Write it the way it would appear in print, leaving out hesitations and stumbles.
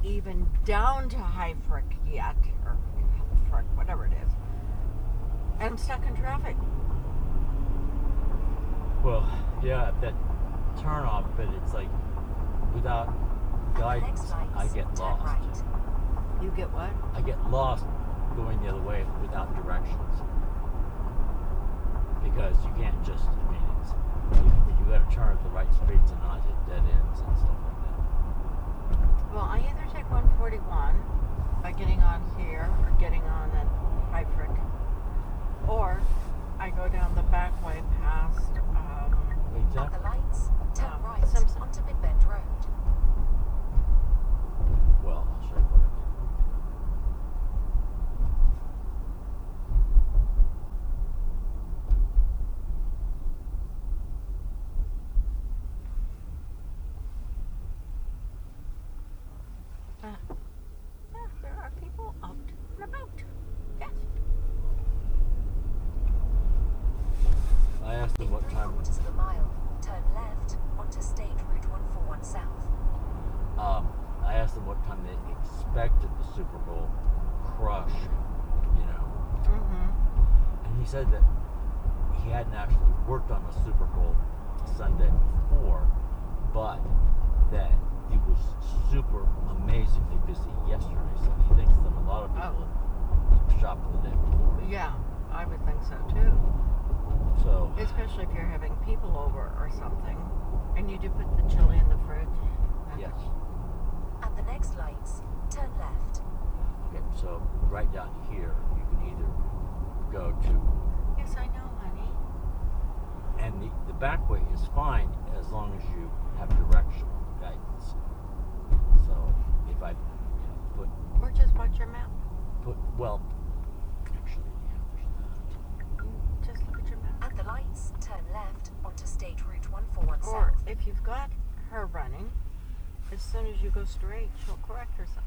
even down to Helfrich yet, or Helfrich, whatever it is. And I'm stuck in traffic. Well, yeah, that turn off, but it's like without guidance, I get lost. Right. You get what? I get lost going the other way without directions. Because you can't just, I mean, it's, you got to turn at the right streets and not hit dead ends and stuff like that. Well, I either take 141 by getting on here or getting on at Helfrich, or I go down the back way past At the lights, turn right Simpson. onto Big Bend Road. Well, I'll show you what I did. There are people out and about. Yes. I asked them what time. 3/4 of a mile, turn left onto State Route 141 South. I asked them what time they expected the Super Bowl crush, you know. Mm-hmm. And he said that he hadn't actually worked on the Super Bowl Sunday before, but that he was super amazingly busy yesterday. So he thinks that a lot of people shop the day before. Yeah, I would think so too. So, Especially if you're having people over or something, and you do put the chili in the fridge. yes. At the next lights, turn left. Okay, so right down here, you can either go to, Yes, I know, honey. and the back way is fine as long as you have directional guidance. So if I put, Or just watch your map. well, actually, yeah, there's Just look at your map. At the lights, turn left onto State Route 141 Or South. if you've got her running, as soon as you go straight, she'll correct herself.